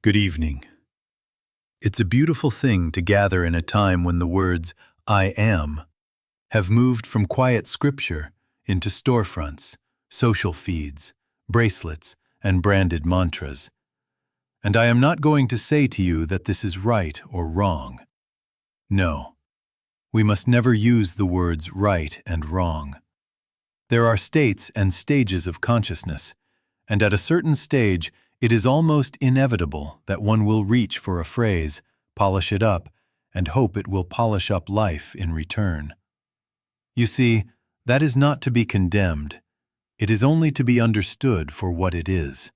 Good evening. It's a beautiful thing to gather in a time when the words, I am, have moved from quiet scripture into storefronts, social feeds, bracelets, and branded mantras. And I am not going to say to you that this is right or wrong. No, we must never use the words right and wrong. There are states and stages of consciousness, and at a certain stage, it is almost inevitable that one will reach for a phrase, polish it up, and hope it will polish up life in return. You see, that is not to be condemned. It is only to be understood for what it is,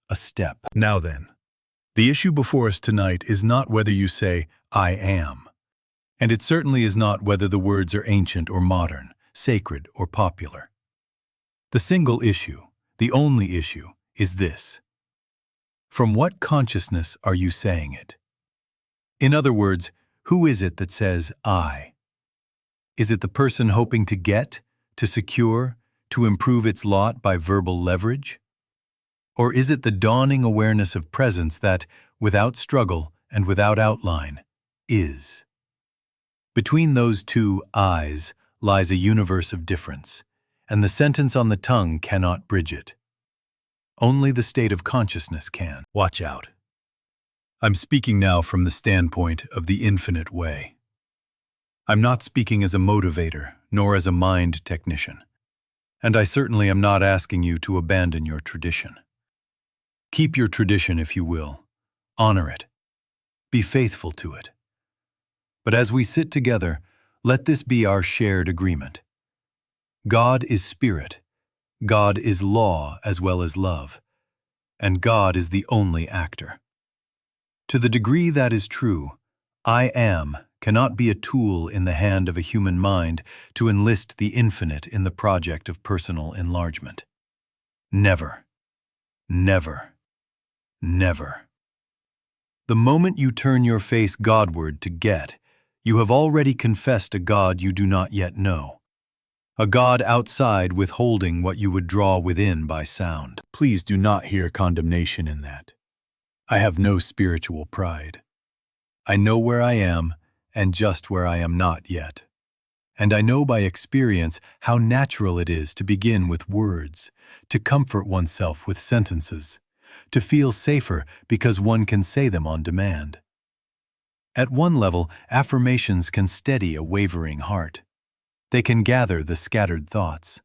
a step. Now then, the issue before us tonight is not whether you say, I am. And it certainly is not whether the words are ancient or modern, sacred or popular. The single issue, the only issue, is this. From what consciousness are you saying it? In other words, who is it that says, I? Is it the person hoping to get, to secure, to improve its lot by verbal leverage? Or is it the dawning awareness of presence that, without struggle and without outline, is? Between those two I's lies a universe of difference, and the sentence on the tongue cannot bridge it. Only the state of consciousness can. Watch out. I'm speaking now from the standpoint of the infinite way. I'm not speaking as a motivator, nor as a mind technician. And I certainly am not asking you to abandon your tradition. Keep your tradition if you will. Honor it. Be faithful to it. But as we sit together, let this be our shared agreement. God is spirit. God is law as well as love. And God is the only actor. To the degree that is true, I am cannot be a tool in the hand of a human mind to enlist the infinite in the project of personal enlargement. Never. Never. Never. The moment you turn your face Godward to get, you have already confessed a God you do not yet know. A God outside withholding what you would draw within by sound. Please do not hear condemnation in that. I have no spiritual pride. I know where I am and just where I am not yet. And I know by experience how natural it is to begin with words, to comfort oneself with sentences, to feel safer because one can say them on demand. At one level, affirmations can steady a wavering heart. They can gather the scattered thoughts.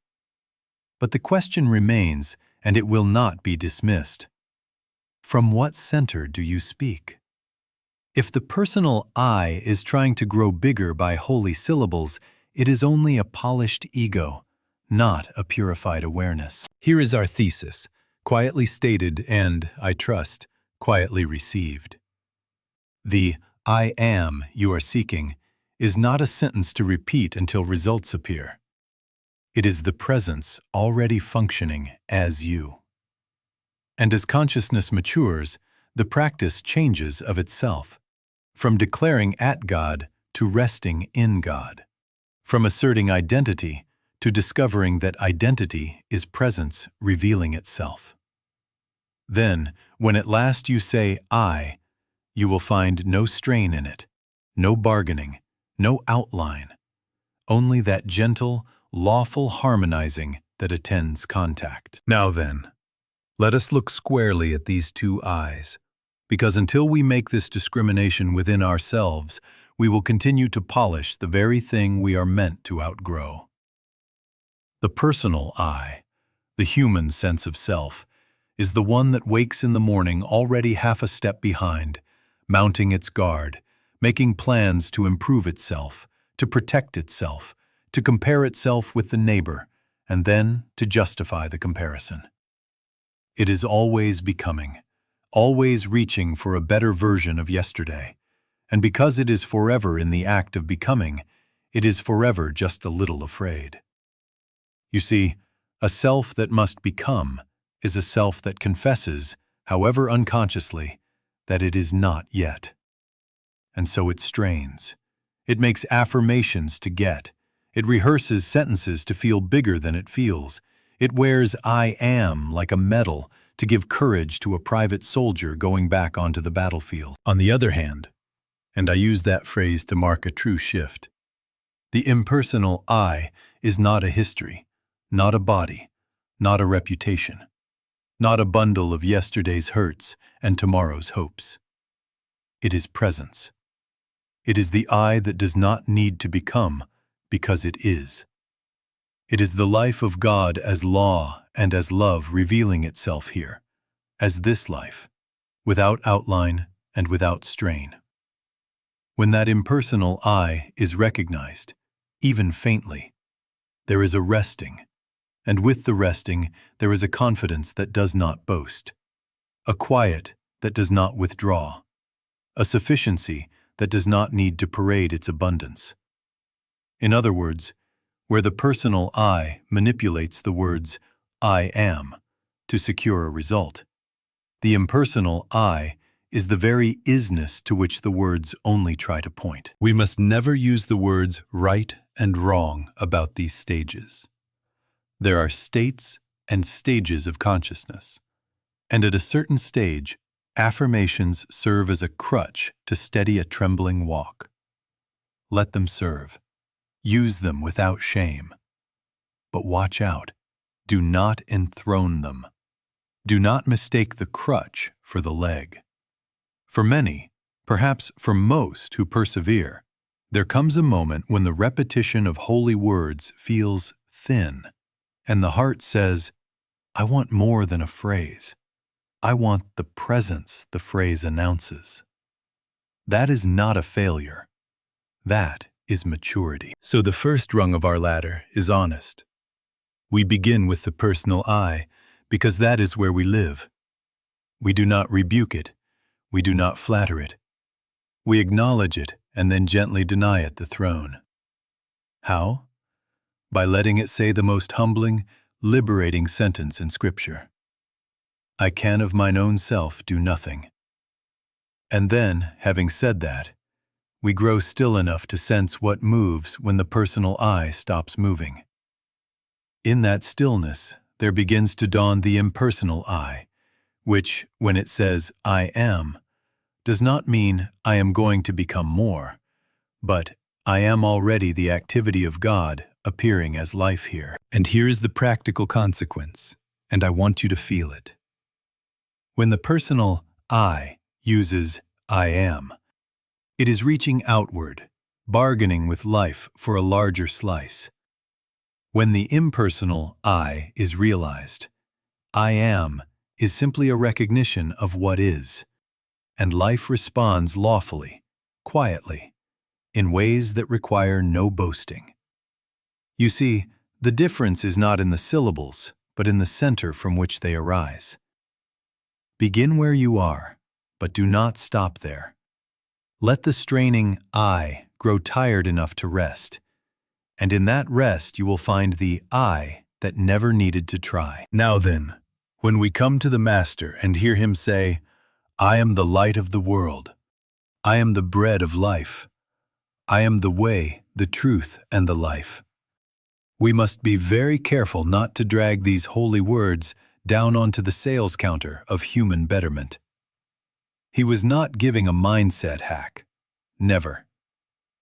But the question remains, and it will not be dismissed. From what center do you speak? If the personal I is trying to grow bigger by holy syllables, it is only a polished ego, not a purified awareness. Here is our thesis, quietly stated and, I trust, quietly received. The I am you are seeking is not a sentence to repeat until results appear. It is the presence already functioning as you. And as consciousness matures, the practice changes of itself, from declaring at God to resting in God, from asserting identity to discovering that identity is presence revealing itself. Then, when at last you say I, you will find no strain in it, no bargaining, no outline, only that gentle, lawful harmonizing that attends contact. Now then, let us look squarely at these two I's, because until we make this discrimination within ourselves, we will continue to polish the very thing we are meant to outgrow. The personal I, the human sense of self, is the one that wakes in the morning already half a step behind, mounting its guard, making plans to improve itself, to protect itself, to compare itself with the neighbor, and then to justify the comparison. It is always becoming, always reaching for a better version of yesterday, and because it is forever in the act of becoming, it is forever just a little afraid. You see, a self that must become is a self that confesses, however unconsciously, that it is not yet. And so it strains. It makes affirmations to get. It rehearses sentences to feel bigger than it feels. It wears I am like a medal to give courage to a private soldier going back onto the battlefield. On the other hand, and I use that phrase to mark a true shift, the impersonal I is not a history, not a body, not a reputation, not a bundle of yesterday's hurts and tomorrow's hopes. It is presence. It is the I that does not need to become because it is. It is the life of God as law and as love revealing itself here, as this life, without outline and without strain. When that impersonal I is recognized, even faintly, there is a resting, and with the resting there is a confidence that does not boast, a quiet that does not withdraw, a sufficiency that does not need to parade its abundance. In other words, where the personal I manipulates the words I am to secure a result, the impersonal I is the very isness to which the words only try to point. We must never use the words right and wrong about these stages. There are states and stages of consciousness, and at a certain stage, affirmations serve as a crutch to steady a trembling walk. Let them serve. Use them without shame. But watch out. Do not enthrone them. Do not mistake the crutch for the leg. For many, perhaps for most who persevere, there comes a moment when the repetition of holy words feels thin, and the heart says, I want more than a phrase. I want the presence the phrase announces. That is not a failure. That is maturity. So the first rung of our ladder is honest. We begin with the personal I because that is where we live. We do not rebuke it. We do not flatter it. We acknowledge it and then gently deny it the throne. How? By letting it say the most humbling, liberating sentence in Scripture. I can of mine own self do nothing. And then, having said that, we grow still enough to sense what moves when the personal I stops moving. In that stillness, there begins to dawn the impersonal I, which, when it says I am, does not mean I am going to become more, but I am already the activity of God appearing as life here. And here is the practical consequence, and I want you to feel it. When the personal I uses I am, it is reaching outward, bargaining with life for a larger slice. When the impersonal I is realized, I am is simply a recognition of what is, and life responds lawfully, quietly, in ways that require no boasting. You see, the difference is not in the syllables, but in the center from which they arise. Begin where you are, but do not stop there. Let the straining I grow tired enough to rest, and in that rest you will find the I that never needed to try. Now then, when we come to the Master and hear him say, I am the light of the world, I am the bread of life, I am the way, the truth, and the life, we must be very careful not to drag these holy words down onto the sales counter of human betterment. He was not giving a mindset hack. Never.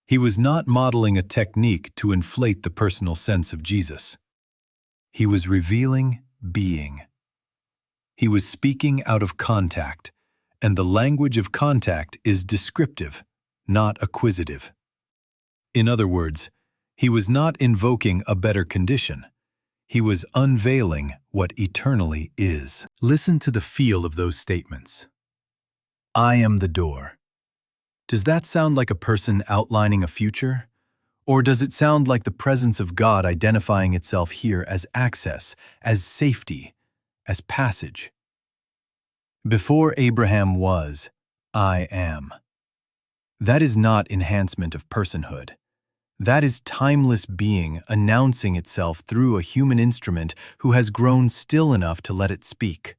He was not modeling a technique to inflate the personal sense of Jesus. He was revealing being. He was speaking out of contact, and the language of contact is descriptive, not acquisitive. In other words, he was not invoking a better condition. He was unveiling what eternally is. Listen to the feel of those statements. I am the door. Does that sound like a person outlining a future? Or does it sound like the presence of God identifying itself here as access, as safety, as passage? Before Abraham was, I am. That is not enhancement of personhood. That is timeless being announcing itself through a human instrument who has grown still enough to let it speak.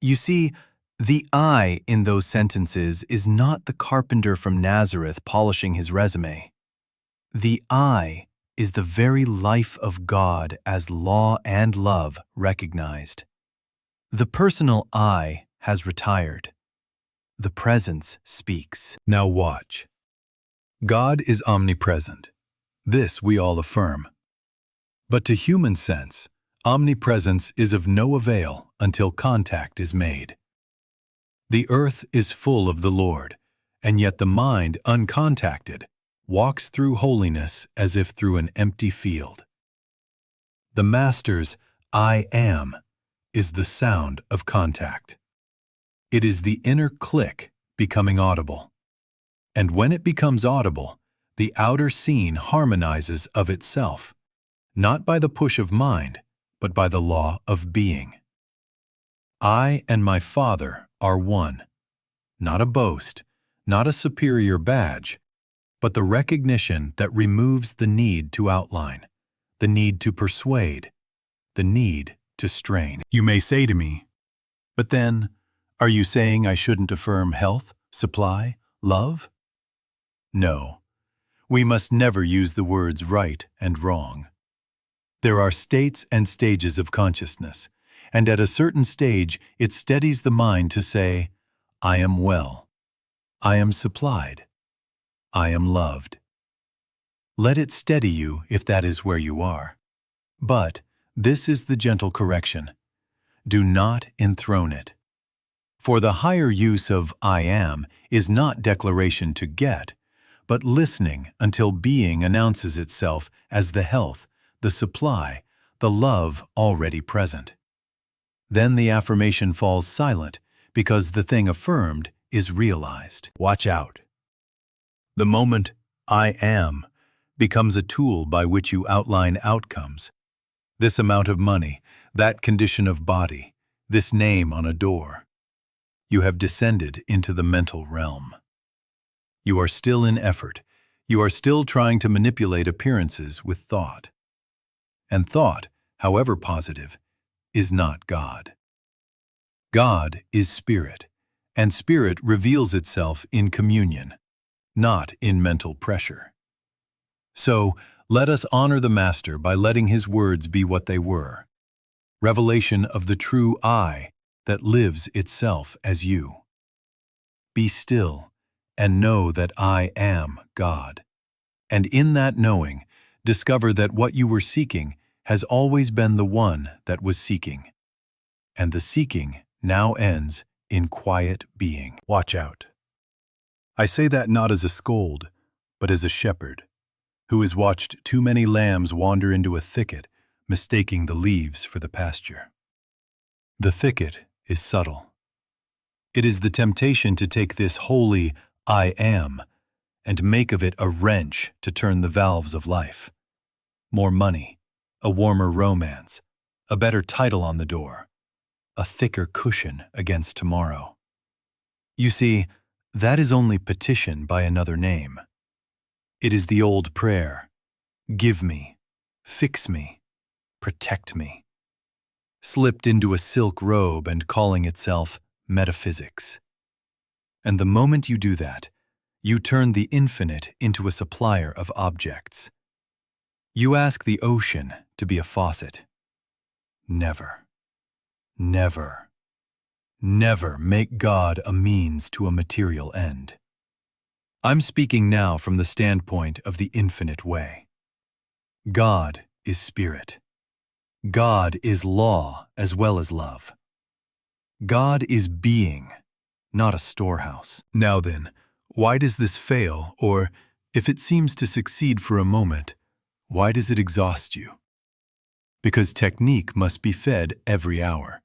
You see, the I in those sentences is not the carpenter from Nazareth polishing his resume. The I is the very life of God as law and love recognized. The personal I has retired. The presence speaks. Now watch. God is omnipresent. This we all affirm. But to human sense, omnipresence is of no avail until contact is made. The earth is full of the Lord, and yet the mind, uncontacted, walks through holiness as if through an empty field. The Master's I am is the sound of contact. It is the inner click becoming audible. And when it becomes audible, the outer scene harmonizes of itself, not by the push of mind, but by the law of being. I and my Father are one, not a boast, not a superior badge, but the recognition that removes the need to outline, the need to persuade, the need to strain. You may say to me, but then, are you saying I shouldn't affirm health, supply, love? No, we must never use the words right and wrong. There are states and stages of consciousness, and at a certain stage it steadies the mind to say, I am well, I am supplied, I am loved. Let it steady you if that is where you are. But this is the gentle correction. Do not enthrone it. For the higher use of I am is not declaration to get, but listening until being announces itself as the health, the supply, the love already present. Then the affirmation falls silent because the thing affirmed is realized. Watch out. The moment I am becomes a tool by which you outline outcomes. This amount of money, that condition of body, this name on a door. You have descended into the mental realm. You are still in effort. You are still trying to manipulate appearances with thought. And thought, however positive, is not God. God is spirit, and spirit reveals itself in communion, not in mental pressure. So, let us honor the Master by letting his words be what they were. Revelation of the true I that lives itself as you. Be still and know that I am God. And in that knowing, discover that what you were seeking has always been the one that was seeking. And the seeking now ends in quiet being. Watch out. I say that not as a scold, but as a shepherd, who has watched too many lambs wander into a thicket, mistaking the leaves for the pasture. The thicket is subtle. It is the temptation to take this holy I am and make of it a wrench to turn the valves of life. More money, a warmer romance, a better title on the door, a thicker cushion against tomorrow. You see, that is only petition by another name. It is the old prayer, give me, fix me, protect me, slipped into a silk robe and calling itself metaphysics. And the moment you do that, you turn the infinite into a supplier of objects. You ask the ocean to be a faucet. Never, never, never make God a means to a material end. I'm speaking now from the standpoint of the infinite way. God is spirit. God is law as well as love. God is being, not a storehouse. Now then, why does this fail, or, if it seems to succeed for a moment, why does it exhaust you? Because technique must be fed every hour.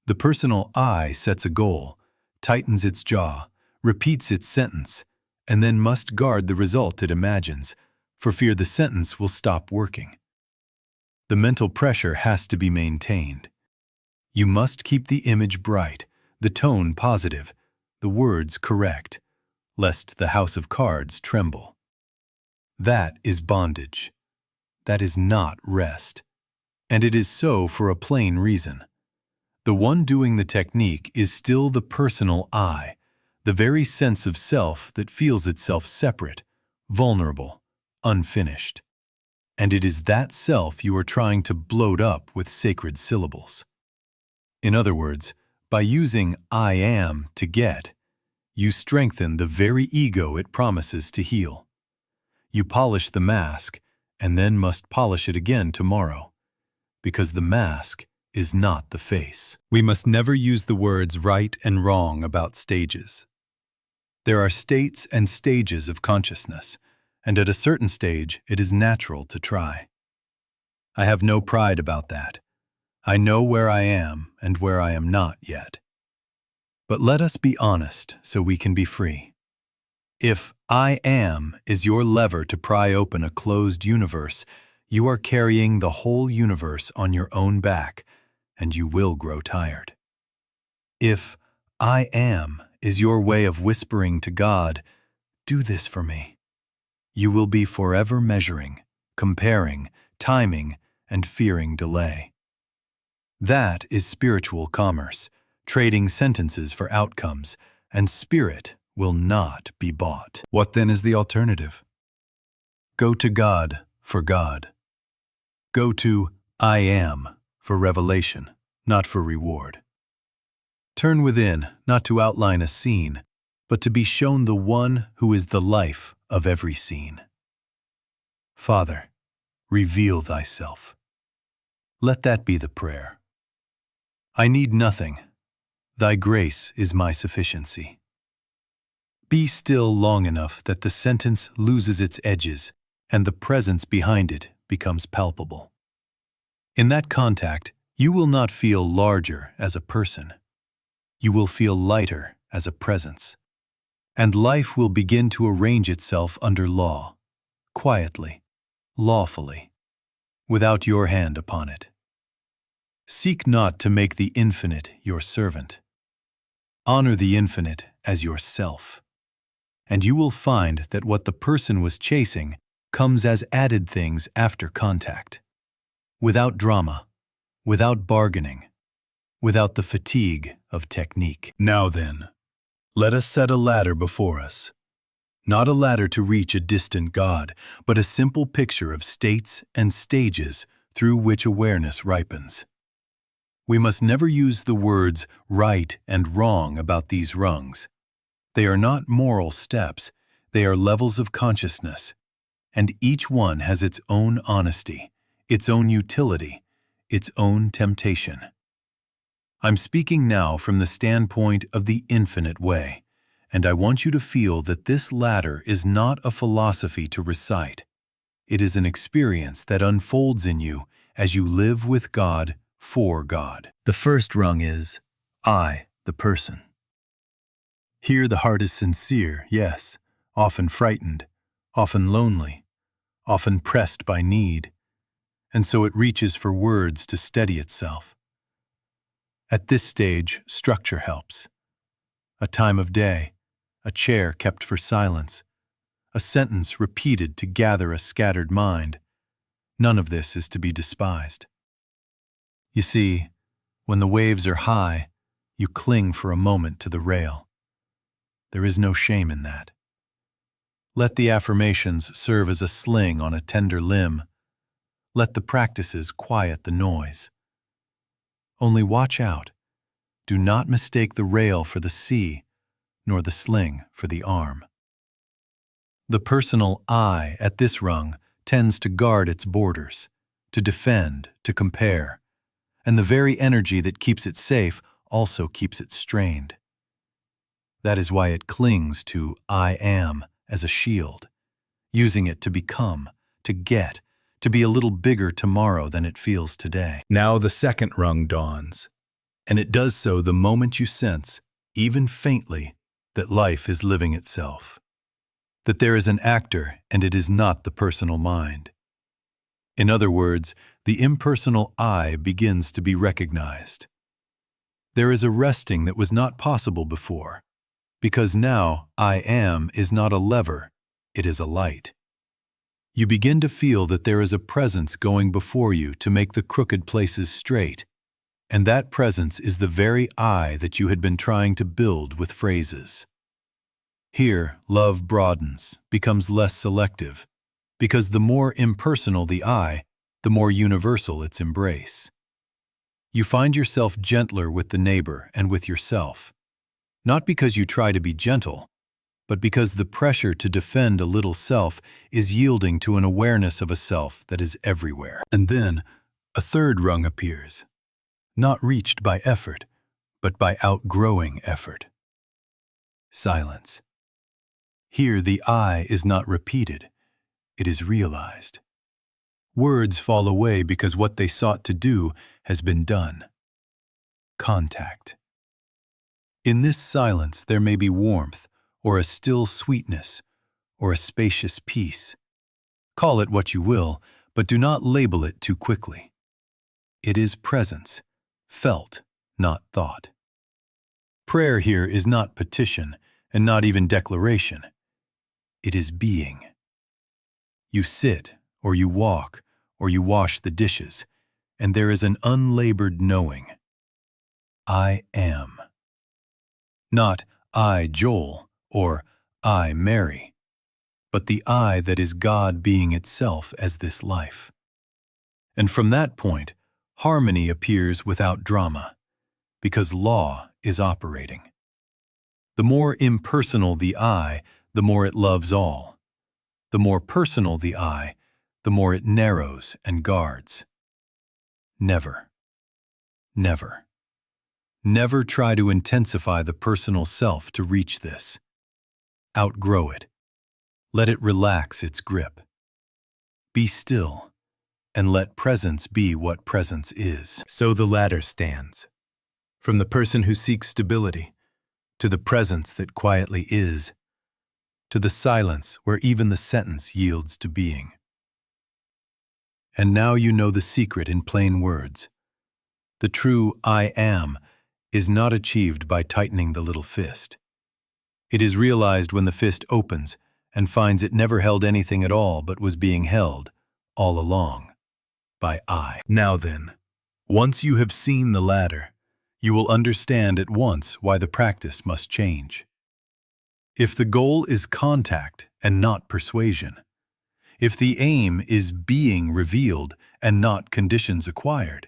The personal I sets a goal, tightens its jaw, repeats its sentence, and then must guard the result it imagines, for fear the sentence will stop working. The mental pressure has to be maintained. You must keep the image bright, the tone positive, the words correct, lest the house of cards tremble. That is bondage. That is not rest. And it is so for a plain reason. The one doing the technique is still the personal I, the very sense of self that feels itself separate, vulnerable, unfinished. And it is that self you are trying to bloat up with sacred syllables. In other words, by using I am to get, you strengthen the very ego it promises to heal. You polish the mask and then must polish it again tomorrow, because the mask is not the face. We must never use the words right and wrong about stages. There are states and stages of consciousness, and at a certain stage it is natural to try. I have no pride about that. I know where I am and where I am not yet. But let us be honest so we can be free. If I am is your lever to pry open a closed universe, you are carrying the whole universe on your own back, and you will grow tired. If I am is your way of whispering to God, do this for me, you will be forever measuring, comparing, timing, and fearing delay. That is spiritual commerce, trading sentences for outcomes, and spirit will not be bought. What then is the alternative? Go to God for God. Go to I am for revelation, not for reward. Turn within, not to outline a scene, but to be shown the one who is the life of every scene. Father, reveal thyself. Let that be the prayer. I need nothing. Thy grace is my sufficiency. Be still long enough that the sentence loses its edges and the presence behind it becomes palpable. In that contact, you will not feel larger as a person. You will feel lighter as a presence. And life will begin to arrange itself under law, quietly, lawfully, without your hand upon it. Seek not to make the infinite your servant. Honor the infinite as yourself. And you will find that what the person was chasing comes as added things after contact. Without drama, without bargaining, without the fatigue of technique. Now then, let us set a ladder before us. Not a ladder to reach a distant God, but a simple picture of states and stages through which awareness ripens. We must never use the words right and wrong about these rungs. They are not moral steps, they are levels of consciousness, and each one has its own honesty, its own utility, its own temptation. I'm speaking now from the standpoint of the infinite way, and I want you to feel that this ladder is not a philosophy to recite. It is an experience that unfolds in you as you live with God for God. The first rung is I, the person. Here the heart is sincere, yes, often frightened, often lonely, often pressed by need, and so it reaches for words to steady itself. At this stage, structure helps. A time of day, a chair kept for silence, a sentence repeated to gather a scattered mind. None of this is to be despised. You see, when the waves are high, you cling for a moment to the rail. There is no shame in that. Let the affirmations serve as a sling on a tender limb. Let the practices quiet the noise. Only watch out. Do not mistake the rail for the sea, nor the sling for the arm. The personal I at this rung tends to guard its borders, to defend, to compare, and the very energy that keeps it safe also keeps it strained. That is why it clings to I am as a shield, using it to become, to get, to be a little bigger tomorrow than it feels today. Now the second rung dawns, and it does so the moment you sense, even faintly, that life is living itself, that there is an actor and it is not the personal mind. In other words, the impersonal I begins to be recognized. There is a resting that was not possible before, because now I am is not a lever, it is a light. You begin to feel that there is a presence going before you to make the crooked places straight, and that presence is the very I that you had been trying to build with phrases. Here, love broadens, becomes less selective, because the more impersonal the I, the more universal its embrace. You find yourself gentler with the neighbor and with yourself, not because you try to be gentle, but because the pressure to defend a little self is yielding to an awareness of a self that is everywhere. And then a third rung appears, not reached by effort, but by outgrowing effort. Silence. Here the I is not repeated, it is realized. Words fall away because what they sought to do has been done. Contact. In this silence there may be warmth, or a still sweetness, or a spacious peace. Call it what you will, but do not label it too quickly. It is presence, felt, not thought. Prayer here is not petition, and not even declaration. It is being. You sit, or you walk, or you wash the dishes, and there is an unlabored knowing. I am. Not I, Joel, or I, Mary, but the I that is God being itself as this life. And from that point, harmony appears without drama, because law is operating. The more impersonal the I, the more it loves all. The more personal the I, the more it narrows and guards. Never, never, never try to intensify the personal self to reach this. Outgrow it. Let it relax its grip. Be still, and let presence be what presence is. So the ladder stands, from the person who seeks stability, to the presence that quietly is, to the silence where even the sentence yields to being. And now you know the secret in plain words. The true I am is not achieved by tightening the little fist. It is realized when the fist opens and finds it never held anything at all but was being held, all along, by I. Now then, once you have seen the ladder, you will understand at once why the practice must change. If the goal is contact and not persuasion, if the aim is being revealed and not conditions acquired,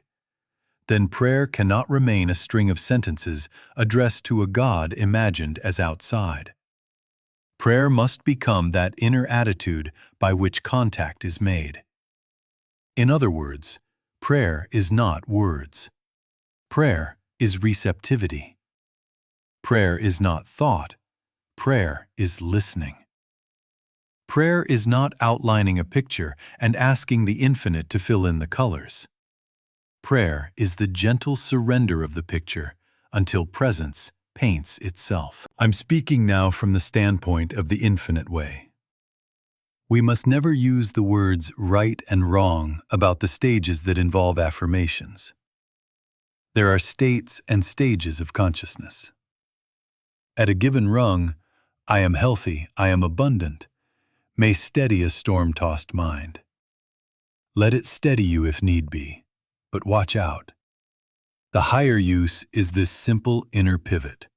then prayer cannot remain a string of sentences addressed to a God imagined as outside. Prayer must become that inner attitude by which contact is made. In other words, prayer is not words. Prayer is receptivity. Prayer is not thought. Prayer is listening. Prayer is not outlining a picture and asking the infinite to fill in the colors. Prayer is the gentle surrender of the picture until presence paints itself. I'm speaking now from the standpoint of the infinite way. We must never use the words right and wrong about the stages that involve affirmations. There are states and stages of consciousness. At a given rung, I am healthy, I am abundant, may steady a storm-tossed mind. Let it steady you if need be, but watch out. The higher use is this simple inner pivot.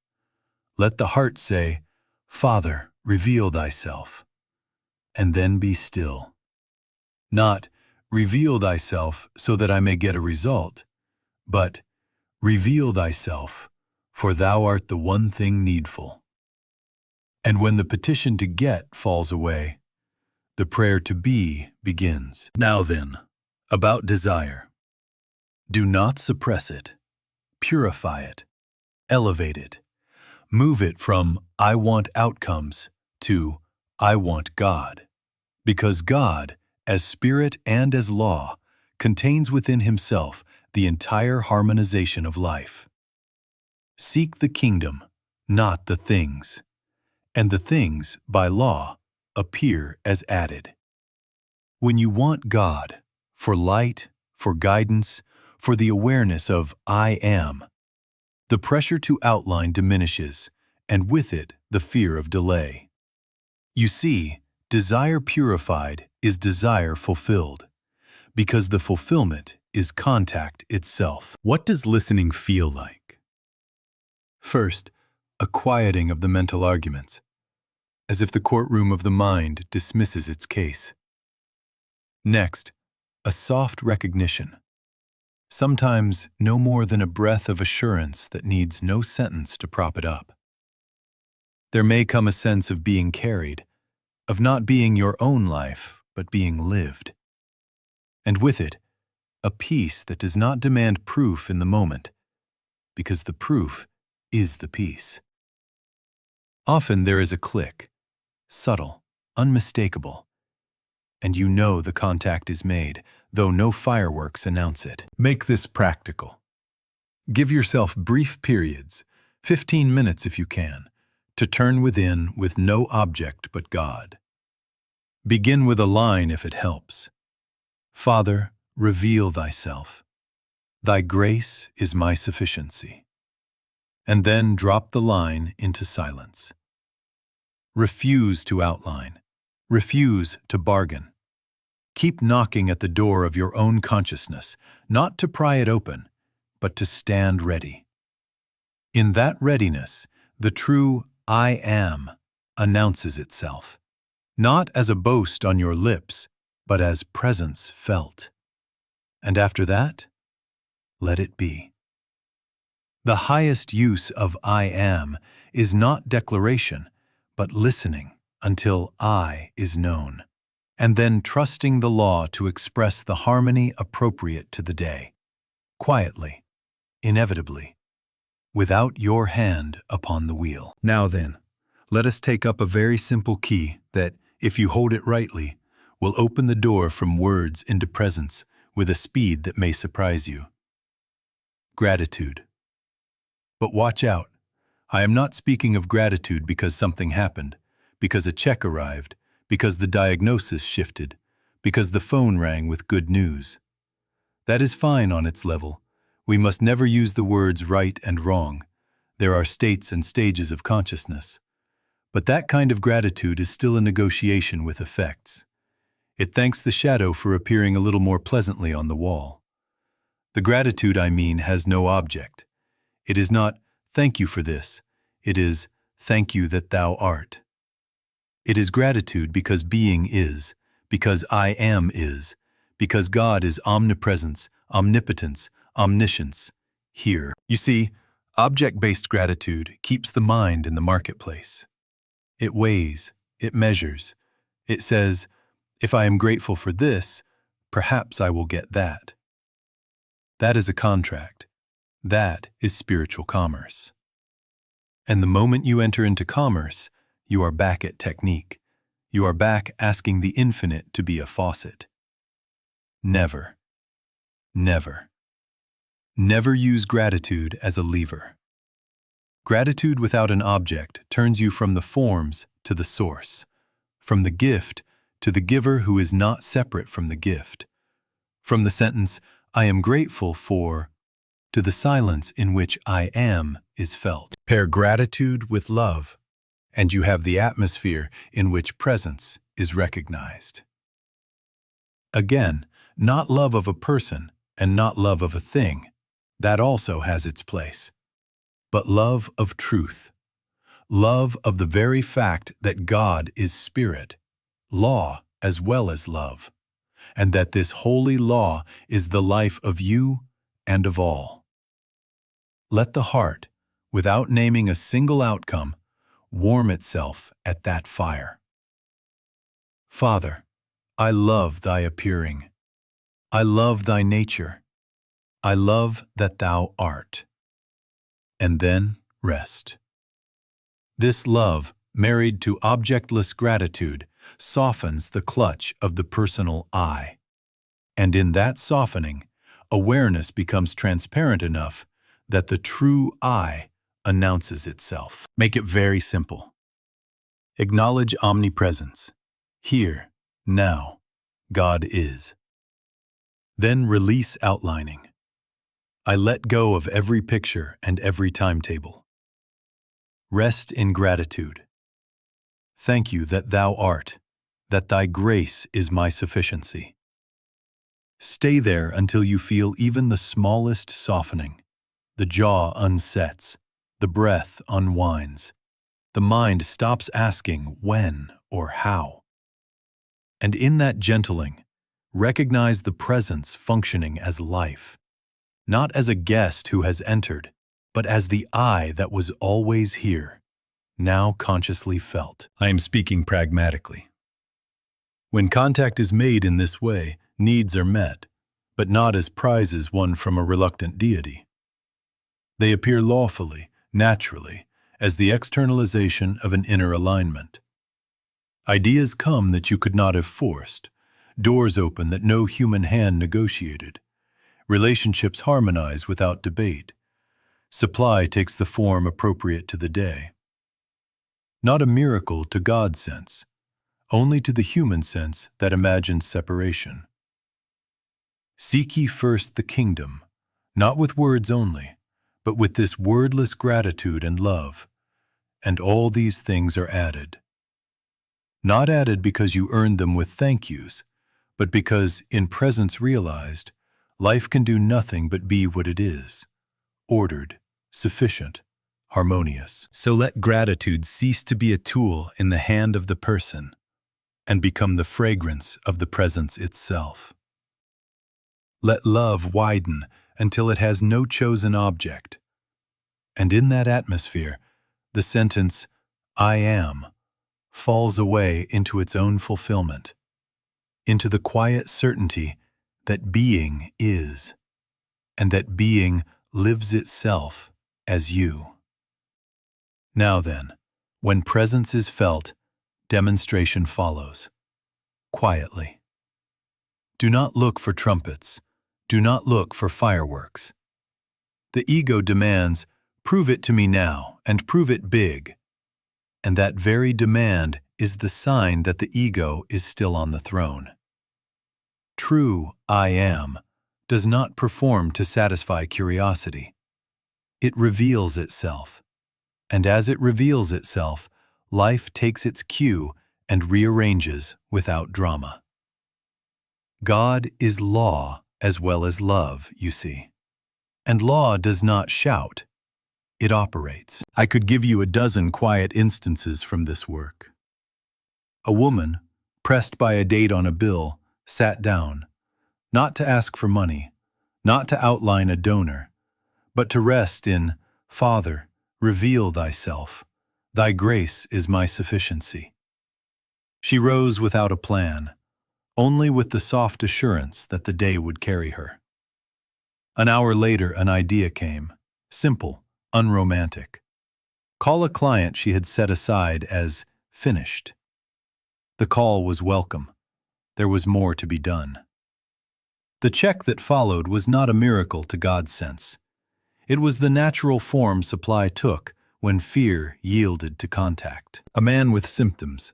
Let the heart say, Father, reveal thyself, and then be still. Not, reveal thyself so that I may get a result, but, reveal thyself, for thou art the one thing needful. And when the petition to get falls away, the prayer to be begins. Now then, about desire. Do not suppress it. Purify it. Elevate it. Move it from I want outcomes to I want God. Because God, as spirit and as law, contains within himself the entire harmonization of life. Seek the kingdom, not the things. And the things, by law, appear as added. When you want God, for light, for guidance, for the awareness of I am, the pressure to outline diminishes, and with it the fear of delay. You see, desire purified is desire fulfilled, because the fulfillment is contact itself. What does listening feel like? First, a quieting of the mental arguments, as if the courtroom of the mind dismisses its case. Next, a soft recognition. sometimes no more than a breath of assurance that needs no sentence to prop it up. There may come a sense of being carried, of not being your own life, but being lived. And with it, a peace that does not demand proof in the moment, because the proof is the peace. Often there is a click, subtle, unmistakable, and you know the contact is made, though no fireworks announce it. Make this practical. Give yourself brief periods, 15 minutes if you can, to turn within with no object but God. Begin with a line if it helps. Father, reveal thyself. Thy grace is my sufficiency. And then drop the line into silence. Refuse to outline. Refuse to bargain. Keep knocking at the door of your own consciousness, not to pry it open, but to stand ready. In that readiness, the true I am announces itself, not as a boast on your lips, but as presence felt. And after that, let it be. The highest use of I am is not declaration, but listening until I is known, and then trusting the law to express the harmony appropriate to the day, quietly, inevitably, without your hand upon the wheel. Now then, let us take up a very simple key that, if you hold it rightly, will open the door from words into presence with a speed that may surprise you. Gratitude. But watch out. I am not speaking of gratitude because something happened, because a check arrived, because the diagnosis shifted, because the phone rang with good news. That is fine on its level. We must never use the words right and wrong. There are states and stages of consciousness. But that kind of gratitude is still a negotiation with effects. It thanks the shadow for appearing a little more pleasantly on the wall. The gratitude, I mean, has no object. It is not, thank you for this. It is, thank you that thou art. It is gratitude because being is, because I am is, because God is omnipresence, omnipotence, omniscience, here. You see, object-based gratitude keeps the mind in the marketplace. It weighs, it measures. It says, if I am grateful for this, perhaps I will get that. That is a contract. That is spiritual commerce. And the moment you enter into commerce, you are back at technique. You are back asking the infinite to be a faucet. Never, never, never use gratitude as a lever. Gratitude without an object turns you from the forms to the source, from the gift to the giver who is not separate from the gift, from the sentence, I am grateful for, to the silence in which I am is felt. Pair gratitude with love, and you have the atmosphere in which presence is recognized. Again, not love of a person and not love of a thing. That also has its place. But love of truth. Love of the very fact that God is spirit, law as well as love, and that this holy law is the life of you and of all. Let the heart, without naming a single outcome, warm itself at that fire. Father, I love thy appearing. I love thy nature. I love that thou art. And then rest. This love, married to objectless gratitude, softens the clutch of the personal I. And in that softening, awareness becomes transparent enough that the true I announces itself. Make it very simple. Acknowledge omnipresence. Here, now, God is. Then release outlining. I let go of every picture and every timetable. Rest in gratitude. Thank you that thou art, that thy grace is my sufficiency. Stay there until you feel even the smallest softening. The jaw unsets, the breath unwinds, the mind stops asking when or how. And in that gentling, recognize the presence functioning as life. not as a guest who has entered, but as the I that was always here, now consciously felt. I am speaking pragmatically. When contact is made in this way, needs are met, but not as prizes won from a reluctant deity. They appear lawfully, naturally, as the externalization of an inner alignment. Ideas come that you could not have forced, doors open that no human hand negotiated, relationships harmonize without debate, supply takes the form appropriate to the day. Not a miracle to God's sense, only to the human sense that imagines separation. Seek ye first the kingdom, not with words only, but with this wordless gratitude and love, and all these things are added. Not added because you earned them with thank yous, but because, in presence realized, life can do nothing but be what it is, ordered, sufficient, harmonious. So let gratitude cease to be a tool in the hand of the person and become the fragrance of the presence itself. Let love widen until it has no chosen object. And in that atmosphere, the sentence, I am, falls away into its own fulfillment, into the quiet certainty that being is, and that being lives itself as you. Now then, when presence is felt, demonstration follows, quietly. Do not look for trumpets. Do not look for fireworks. The ego demands, prove it to me now, and prove it big. And that very demand is the sign that the ego is still on the throne. True I am does not perform to satisfy curiosity. It reveals itself. And as it reveals itself, life takes its cue and rearranges without drama. God is law as well as love, you see. And law does not shout. It operates. I could give you a dozen quiet instances from this work. A woman, pressed by a date on a bill, sat down, not to ask for money, not to outline a donor, but to rest in, Father, reveal thyself. Thy grace is my sufficiency. She rose without a plan, only with the soft assurance that the day would carry her. An hour later, an idea came, simple, unromantic. Call a client she had set aside as finished. The call was welcome. There was more to be done. The check that followed was not a miracle to God's sense. It was the natural form supply took when fear yielded to contact. A man with symptoms,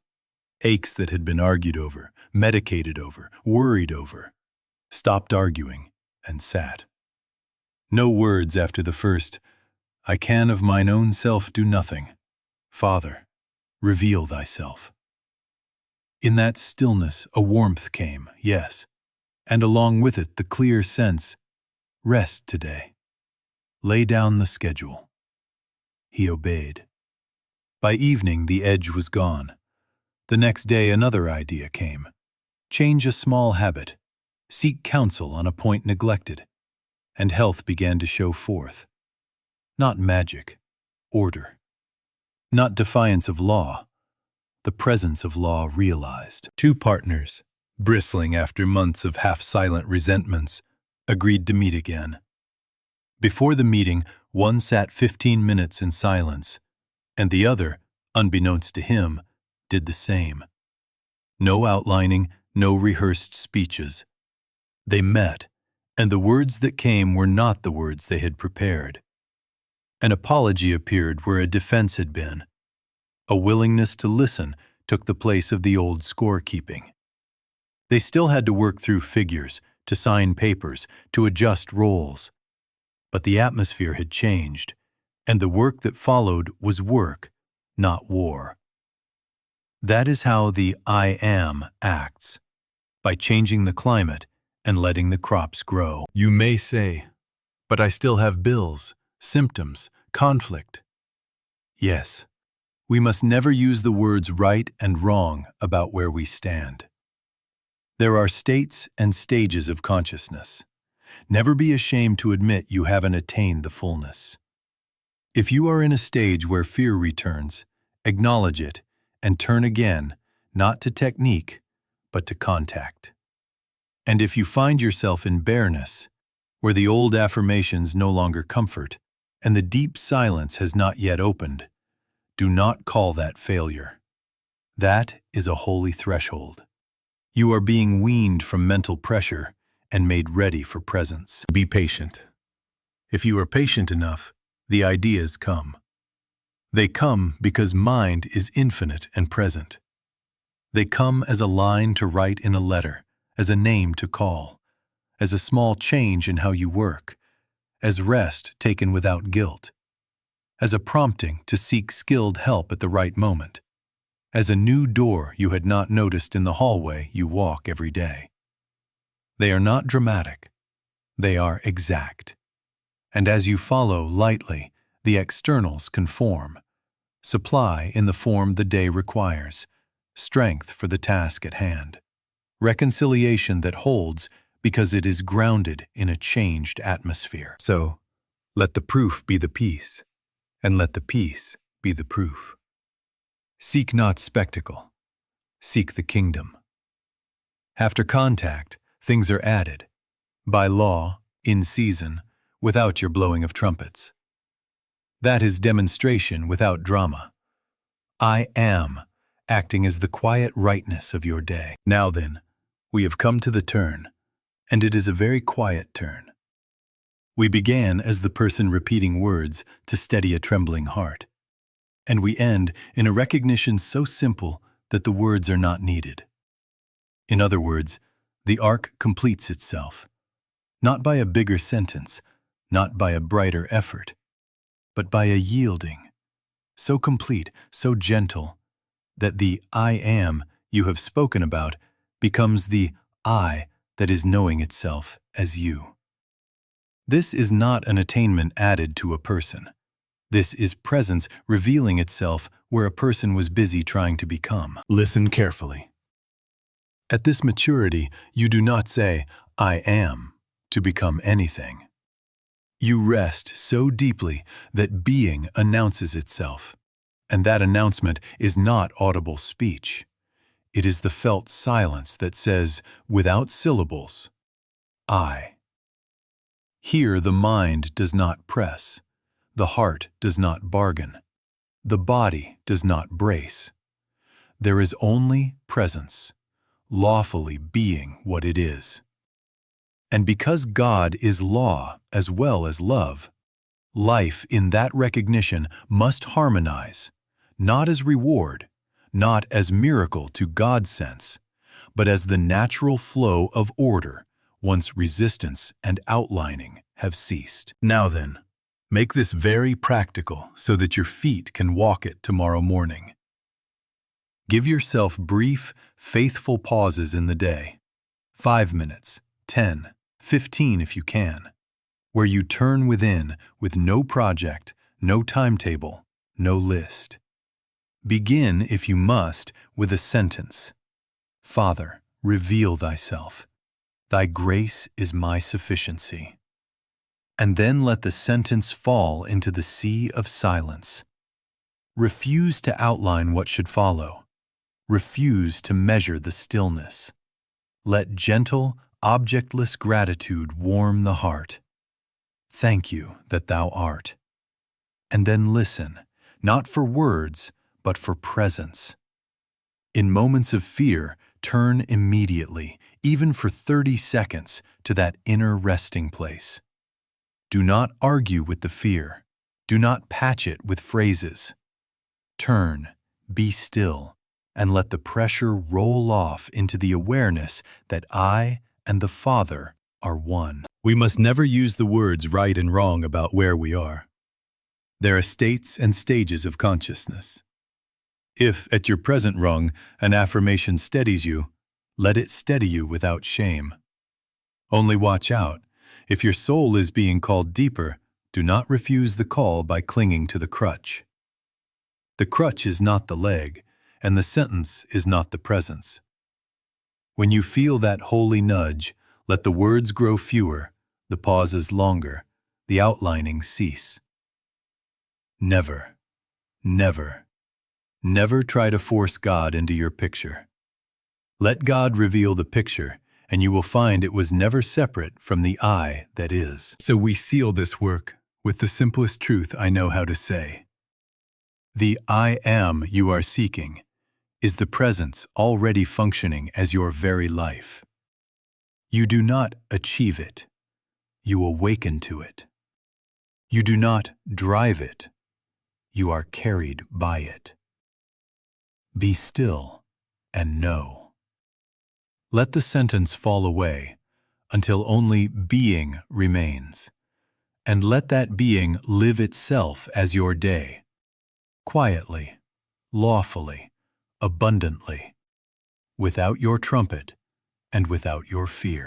aches that had been argued over, medicated over, worried over, stopped arguing and sat. No words after the first, I can of mine own self do nothing. Father, reveal thyself. In that stillness a warmth came, yes, and along with it the clear sense, rest today. Lay down the schedule. He obeyed. By evening the edge was gone. The next day another idea came. Change a small habit. Seek counsel on a point neglected. And health began to show forth. Not magic, order. Not defiance of law, the presence of law realized. Two partners, bristling after months of half-silent resentments, agreed to meet again. Before the meeting, one sat 15 minutes in silence, and the other, unbeknownst to him, did the same. No outlining, no rehearsed speeches. They met, and the words that came were not the words they had prepared. An apology appeared where a defense had been. A willingness to listen took the place of the old scorekeeping. They still had to work through figures, to sign papers, to adjust roles. But the atmosphere had changed, and the work that followed was work, not war. That is how the I am acts, by changing the climate and letting the crops grow. You may say, but I still have bills, symptoms, conflict. Yes, we must never use the words right and wrong about where we stand. There are states and stages of consciousness. Never be ashamed to admit you haven't attained the fullness. If you are in a stage where fear returns, acknowledge it and turn again, not to technique, but to contact. And if you find yourself in bareness, where the old affirmations no longer comfort, and the deep silence has not yet opened, do not call that failure. That is a holy threshold. You are being weaned from mental pressure and made ready for presence. Be patient. If you are patient enough, the ideas come. They come because mind is infinite and present. They come as a line to write in a letter, as a name to call, as a small change in how you work, as rest taken without guilt, as a prompting to seek skilled help at the right moment, as a new door you had not noticed in the hallway you walk every day. They are not dramatic. They are exact. And as you follow lightly, the externals conform. Supply in the form the day requires, strength for the task at hand, reconciliation that holds because it is grounded in a changed atmosphere. So, let the proof be the peace, and let the peace be the proof. Seek not spectacle, seek the kingdom. After contact, things are added, by law, in season, without your blowing of trumpets. That is demonstration without drama. I am, acting as the quiet rightness of your day. Now then, we have come to the turn, and it is a very quiet turn. We began as the person repeating words to steady a trembling heart, and we end in a recognition so simple that the words are not needed. In other words, the arc completes itself, not by a bigger sentence, not by a brighter effort, but by a yielding, so complete, so gentle, that the I am you have spoken about becomes the I that is knowing itself as you. This is not an attainment added to a person. This is presence revealing itself where a person was busy trying to become. Listen carefully. At this maturity, you do not say, I am, to become anything. You rest so deeply that being announces itself, and that announcement is not audible speech. It is the felt silence that says, without syllables, I. Here the mind does not press, the heart does not bargain, the body does not brace. There is only presence, lawfully being what it is. And because God is law as well as love, life in that recognition must harmonize, not as reward, not as miracle to God's sense, but as the natural flow of order once resistance and outlining have ceased. Now then, make this very practical so that your feet can walk it tomorrow morning. Give yourself brief, faithful pauses in the day, 5 minutes, 10, 15 if you can, where you turn within with no project, no timetable, no list. Begin, if you must, with a sentence. Father, reveal thyself. Thy grace is my sufficiency. And then let the sentence fall into the sea of silence. Refuse to outline what should follow. Refuse to measure the stillness. Let gentle, objectless gratitude warm the heart. Thank you that thou art. And then listen, not for words, but for presence. In moments of fear, turn immediately, even for 30 seconds, to that inner resting place. Do not argue with the fear. Do not patch it with phrases. Turn, be still, and let the pressure roll off into the awareness that I and the Father are one. We must never use the words right and wrong about where we are. There are states and stages of consciousness. If, at your present rung, an affirmation steadies you, let it steady you without shame. Only watch out. If your soul is being called deeper, do not refuse the call by clinging to the crutch. The crutch is not the leg, and the sentence is not the presence. When you feel that holy nudge, let the words grow fewer, The pauses longer, the outlinings cease. Never, never, never try to force God into your picture. Let God reveal the picture, and you will find it was never separate from the I that is. So we seal this work with the simplest truth I know how to say. The I am you are seeking is the presence already functioning as your very life. You do not achieve it. You awaken to it. You do not drive it. You are carried by it. Be still and know. Let the sentence fall away until only being remains, and let that being live itself as your day, quietly, lawfully, abundantly, without your trumpet and without your fear.